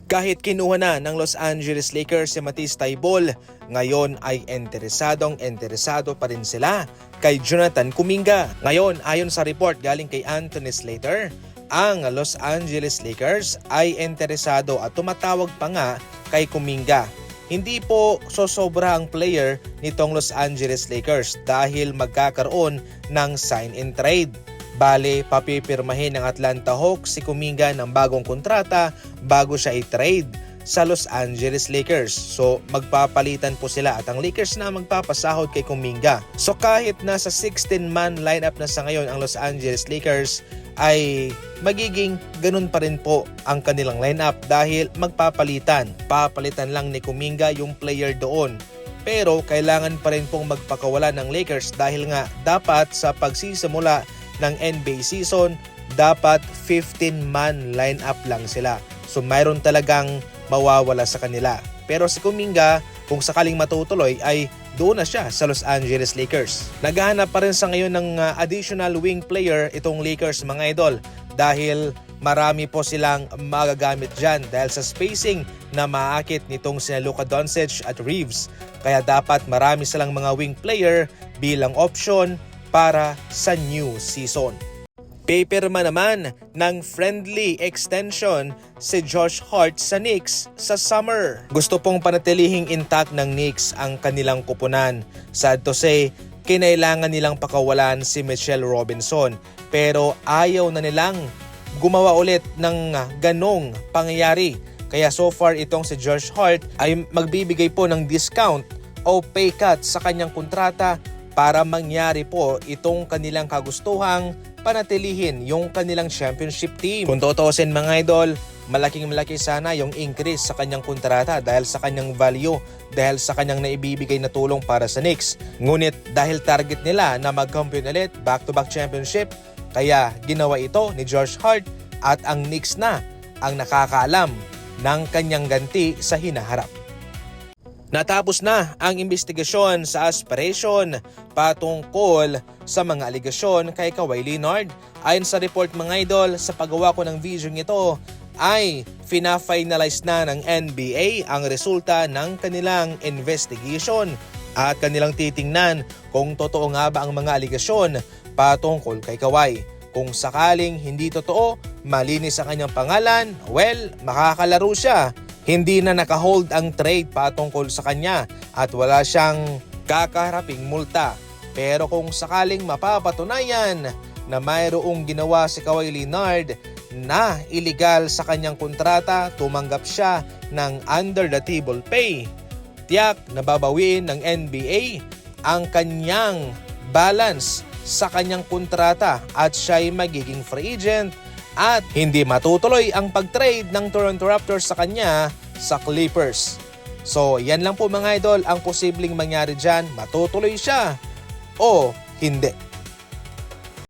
Kahit kinuha na ng Los Angeles Lakers si Matisse Thybulle, ngayon ay interesado pa rin sila kay Jonathan Kuminga. Ngayon, ayon sa report galing kay Anthony Slater, ang Los Angeles Lakers ay interesado at tumatawag pa nga kay Kuminga. Hindi po sosobra ang player nitong Los Angeles Lakers dahil magkakaroon ng sign and trade. Bale, papipirmahin ng Atlanta Hawks si Kuminga ng bagong kontrata bago siya i-trade sa Los Angeles Lakers. So magpapalitan po sila at ang Lakers na magpapasahod kay Kuminga. So kahit nasa 16-man lineup na sa ngayon ang Los Angeles Lakers, ay magiging ganun pa rin po ang kanilang lineup dahil magpapalitan. Papalitan lang ni Kuminga yung player doon. Pero kailangan pa rin pong magpakawala ng Lakers dahil nga dapat sa pagsisimula ng NBA season, dapat 15-man lineup lang sila. So mayroon talagang mawawala sa kanila. Pero si Kuminga, kung sakaling matutuloy, ay doon na siya sa Los Angeles Lakers. Naghahanap pa rin sa ngayon ng additional wing player itong Lakers mga idol dahil marami po silang magagamit dyan dahil sa spacing na maakit nitong sina Luka Doncic at Reeves. Kaya dapat marami silang mga wing player bilang option para sa new season. Pipirma naman ng friendly extension si Josh Hart sa Knicks sa summer. Gusto pong panatilihing intact ng Knicks ang kanilang kupunan. Sad to say, kinailangan nilang pakawalan si Mitchell Robinson pero ayaw na nilang gumawa ulit ng ganong pangyayari. Kaya so far itong si Josh Hart ay magbibigay po ng discount o pay cut sa kanyang kontrata para mangyari po itong kanilang kagustuhang panatilihin yung kanilang championship team. Kung tutuusin mga idol, malaking-malaki sana yung increase sa kanyang kontrata dahil sa kanyang value, dahil sa kanyang naibibigay na tulong para sa Knicks. Ngunit dahil target nila na mag-compete ulit back-to-back championship, kaya ginawa ito ni Josh Hart at ang Knicks na ang nakakaalam ng kanyang ganti sa hinaharap. Natapos na ang investigasyon sa aspiration patungkol sa mga aligasyon kay Kawhi Leonard. Ayon sa report mga idol, sa paggawa ko ng video nito ay fina-finalize na ng NBA ang resulta ng kanilang investigation at kanilang titingnan kung totoo nga ba ang mga aligasyon patungkol kay Kawhi. Kung sakaling hindi totoo, malinis sa kanyang pangalan, well, makakalaro siya. Hindi na nakahold ang trade patungkol sa kanya at wala siyang kakaharaping multa. Pero kung sakaling mapapatunayan na mayroong ginawa si Kawhi Leonard na illegal sa kanyang kontrata, tumanggap siya ng under the table pay, tiyak na babawiin ng NBA ang kanyang balance sa kanyang kontrata at siya'y magiging free agent at hindi matutuloy ang pag-trade ng Toronto Raptors sa kanya sa Clippers. So yan lang po mga idol ang posibleng mangyari dyan, matutuloy siya o hindi.